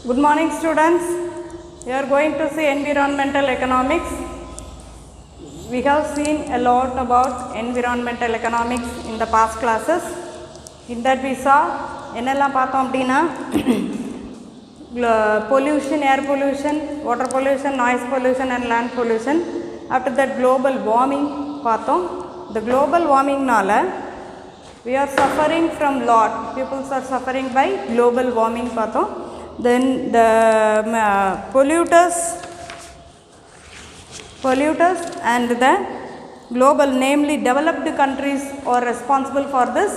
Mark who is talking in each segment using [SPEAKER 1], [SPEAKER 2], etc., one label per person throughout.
[SPEAKER 1] Good morning, students. We are going to see environmental economics. We have seen a lot about environmental economics in the past classes. In that we saw என்னெல்லாம் பார்த்தோம் அப்படின்னா pollution, air pollution, water pollution, noise pollution and land pollution. After that global warming பார்த்தோம். The global warming நால we are suffering from lot. People are suffering by global warming பார்த்தோம். Then the polluters and the global, namely developed countries are responsible for this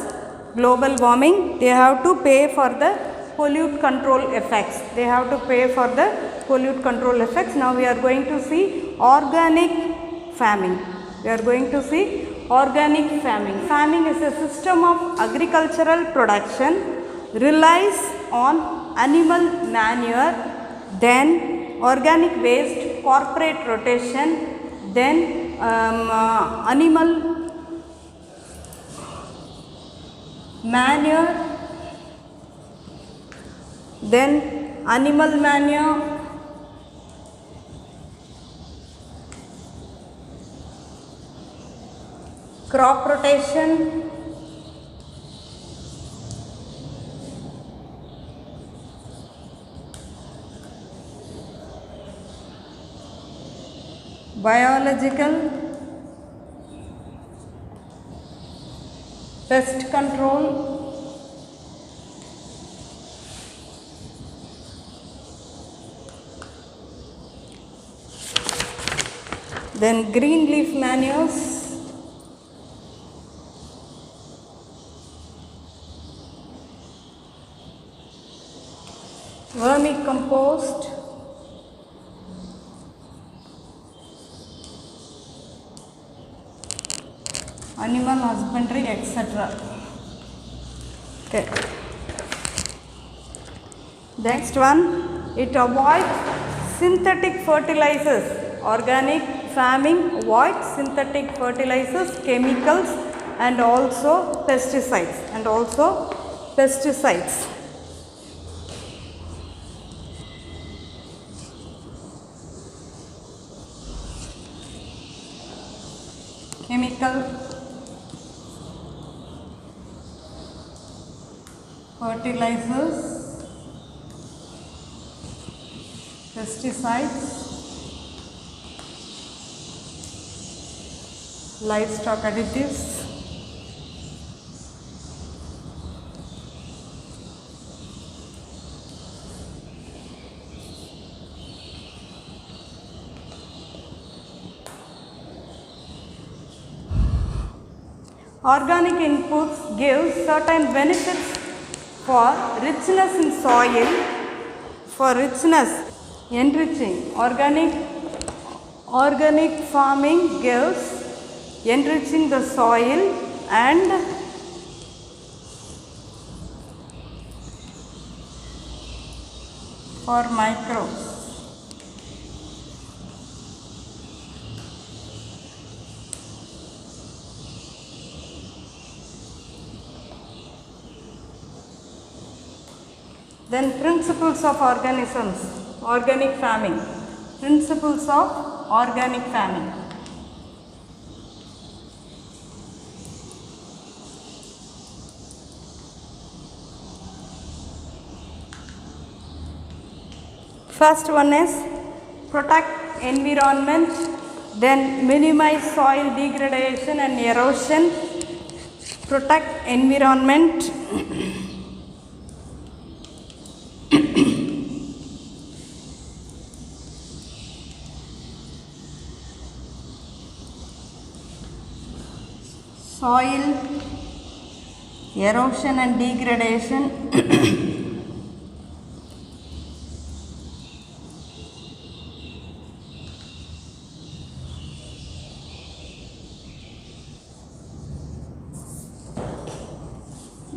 [SPEAKER 1] global warming. They have to pay for the pollute control effects. They have to pay for the pollute control effects. Now we are going to see organic farming. We are going to see organic farming. Farming is a system of agricultural production relies on animal manure, then organic waste, corporate rotation, then animal manure, then animal manure, crop rotation, biological, pest control, then green leaf manures, vermicompost, animal husbandry, etc. Okay. Next one, it avoids synthetic fertilizers. Organic farming avoids synthetic fertilizers, chemicals and also pesticides chemical fertilizers, pesticides, livestock additives, organic inputs give certain benefits for richness in soil, for richness, enriching. Organic farming gives enriching the soil and for microbes. Then principles of organisms, organic farming, principles of organic farming. First one is protect environment, then minimize soil degradation and erosion, protect environment, soil erosion and degradation,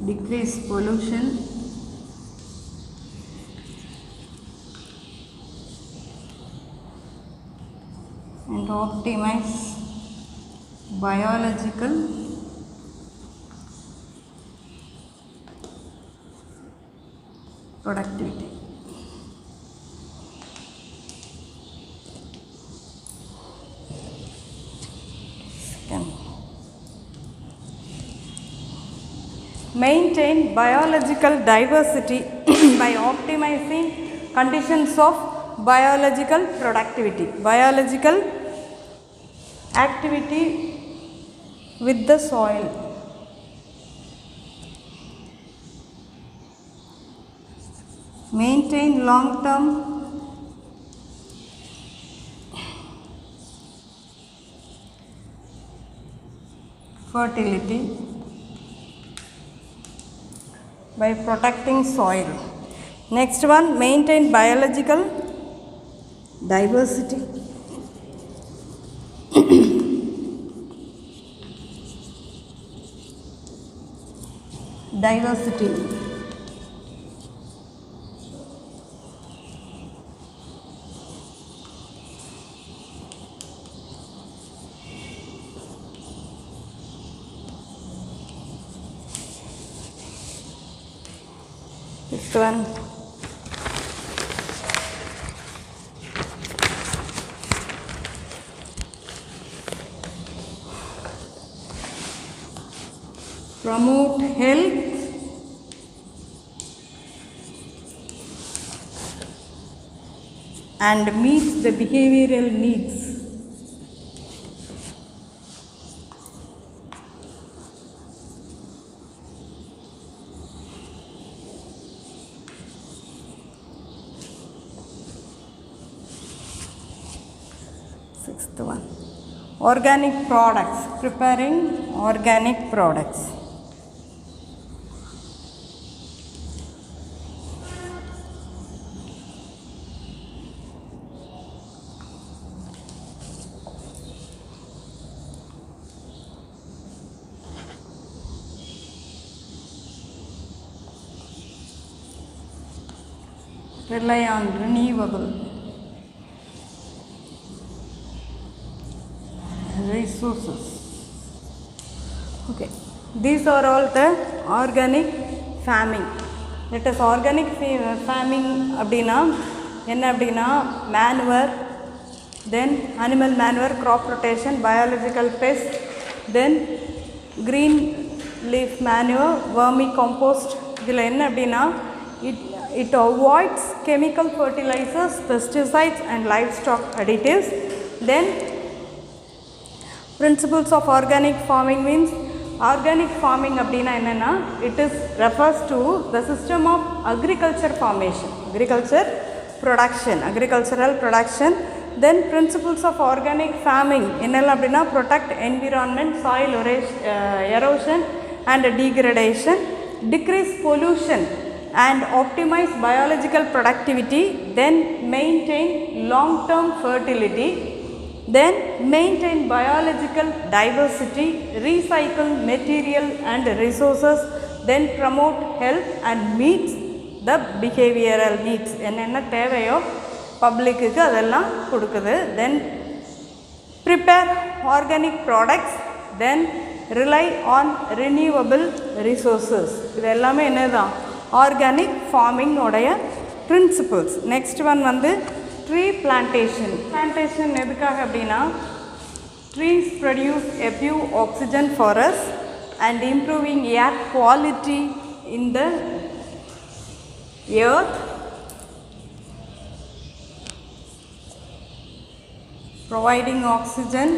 [SPEAKER 1] decrease pollution, and optimize biological productivity. Second. Maintain biological diversity by optimizing conditions of biological productivity, biological activity with the soil. Maintain long-term fertility by protecting soil. Next one, maintain biological diversity diversity Next one, promote health and meet the behavioral needs. Sixth one, organic products, preparing organic products. Rely on renewable resources. Okay, these are all the organic farming. Let us organic farming அப்படினா என்ன அப்படினா manure, then animal manure, crop rotation, biological pest, then green leaf manure, vermicompost. இதில் என்ன அப்படினா it avoids chemical fertilizers, pesticides and livestock additives. Then principles of organic farming means organic farming அப்படினா என்னன்னா it is refers to the system of agriculture formation, agricultural production. Then principles of organic farming என்னெல்லாம் அப்படினா protect environment, soil erosion and degradation, decrease pollution and optimize biological productivity, then maintain long-term fertility, then maintain biological diversity, recycle material and resources, then promote health and meet the behavioral needs. என்னென்ன தேவையோ பப்ளிக்கு அதெல்லாம் கொடுக்குது. Then prepare organic products, then rely on renewable resources. இது எல்லாமே என்னதான் organic farming உடைய principles. Next one வந்து ட்ரீ பிளான்டேஷன். பிளான்டேஷன் எதுக்காக அப்படின்னா trees produce a few oxygen for us and improving air quality in the earth, providing oxygen,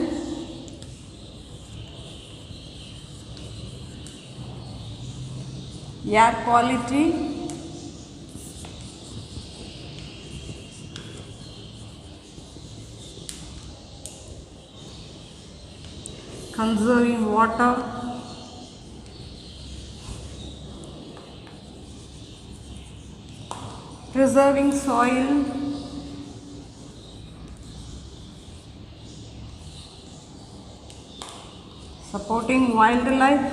[SPEAKER 1] air quality, conserving water, preserving soil, supporting wildlife,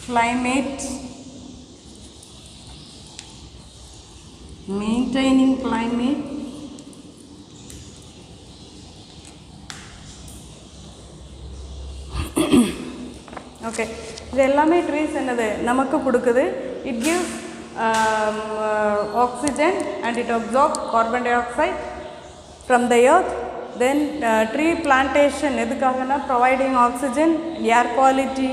[SPEAKER 1] climate, maintaining climate, okay, இது எல்லாமே trees என்னது நமக்கு கொடுக்குது. It gives oxygen and it absorbs carbon dioxide from the earth. Then tree plantation எதுக்காகனா providing oxygen, air quality,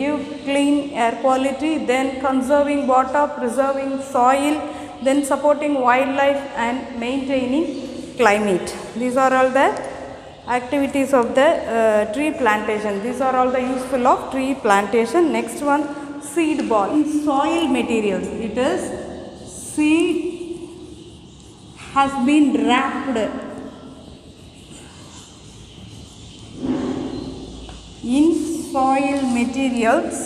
[SPEAKER 1] give clean air quality, then conserving water, preserving soil, then supporting wildlife and maintaining climate. These are all the activities of the tree plantation. These are all the useful of tree plantation. Next one, seed ball. In soil materials, it is seed has been wrapped in soil materials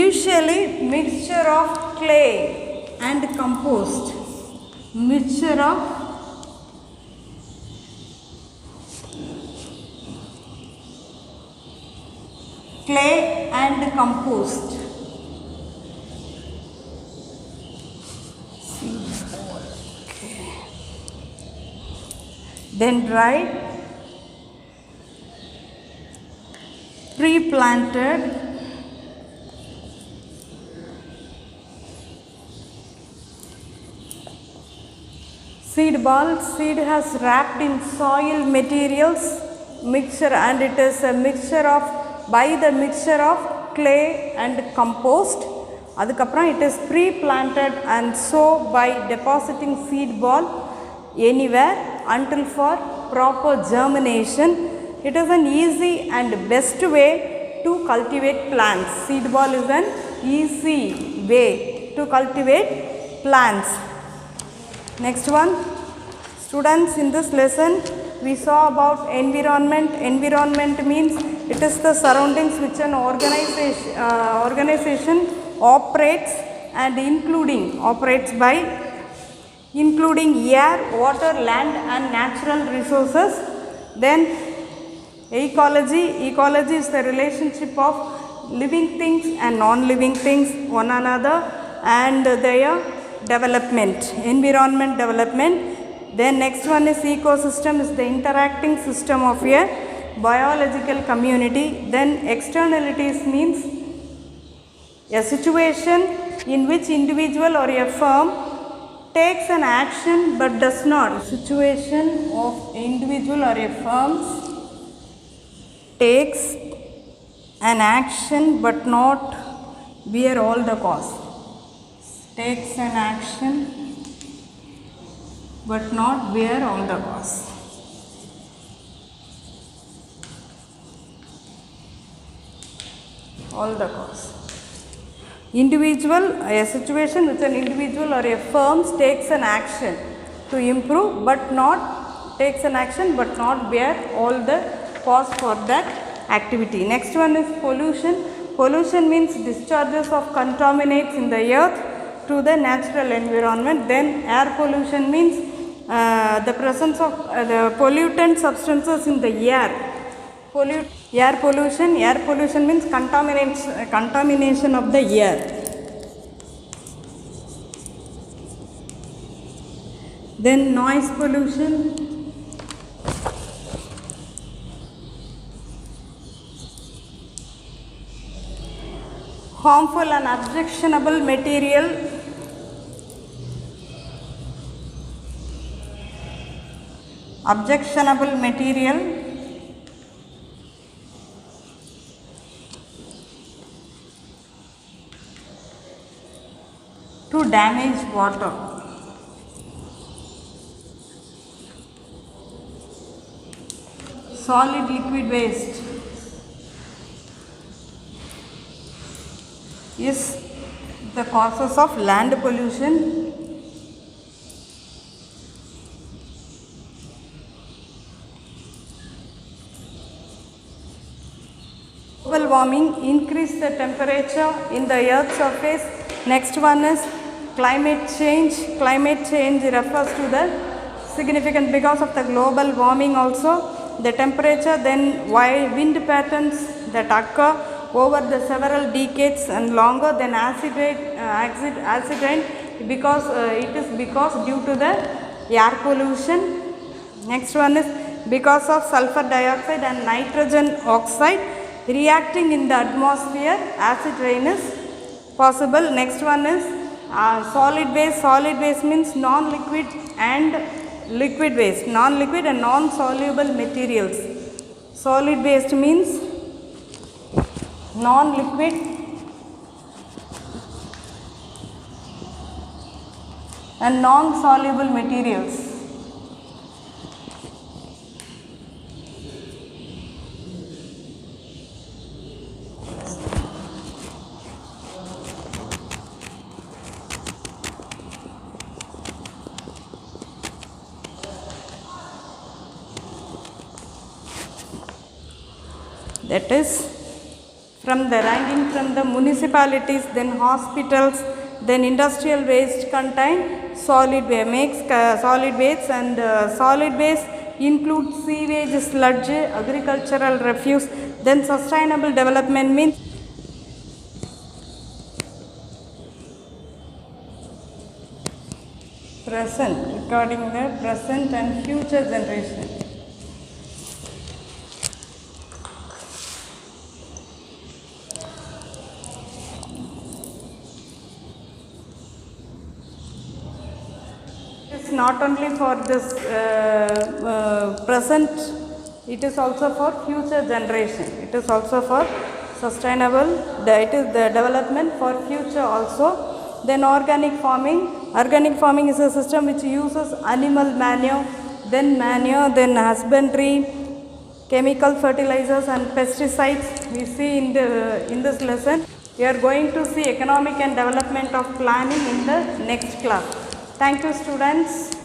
[SPEAKER 1] usually mixture of clay and compost. Mixture of clay and compost. Then dried, pre-planted, seed ball. Seed has wrapped in soil materials mixture, and it is a mixture of by the mixture of clay and compost. அதுக்கப்புறம் it is pre-planted and so by depositing seed ball anywhere until for proper germination. It is an easy and best way to cultivate plants. Seed ball is an easy way to cultivate plants. Next one, students, in this lesson we saw about environment. Environment means it is the surroundings which an organization operates, and operates by including air, water, land and natural resources. Then ecology. Ecology is the relationship of living things and non-living things one another and their development, environment development. Then next one is ecosystem, is the interacting system of a biological community. Then externalities means a situation in which individual or a firm takes an action but does not. Situation of individual or a firm takes an action but not bear all the cost. Takes an action but not bear all the cost. All the cost. Individual, a situation which an individual or a firm takes an action to improve but not takes an action but not bear all the cost for that activity. Next one is pollution. Pollution means discharges of contaminants in the earth to the natural environment. Then air pollution means the presence of the pollutant substances in the air. Air pollution means contamination of the air. Then noise pollution. Harmful and objectionable material. Objectionable material. To damage water. Solid liquid waste is the causes of land pollution. Global warming increase the temperature in the earth's surface. Next one is climate change. Climate change refers to the significant because of the global warming also. The temperature, then wind patterns that occur over the several decades and longer than acid rain because it is because due to the air pollution, Next one is because of sulfur dioxide and nitrogen oxide reacting in the atmosphere, acid rain is possible. Next one is solid waste. Solid waste means non-liquid and liquid waste, non-liquid and non-soluble materials. Solid waste means non-liquid and non-soluble materials. That is from the ranking from the municipalities, then hospitals, then industrial waste contain solid waste, makes solid waste, and solid waste includes sewage, sludge, agricultural refuse. Then sustainable development means present, recording the present and future generation. It's not only for this present, it is also for future generation. It is also for sustainable, it is the development for future also. Then organic farming. Organic farming is a system which uses animal manure, then husbandry, chemical fertilizers and pesticides. We see in this lesson. We are going to see economic and development of planning in the next class. Thank you, students.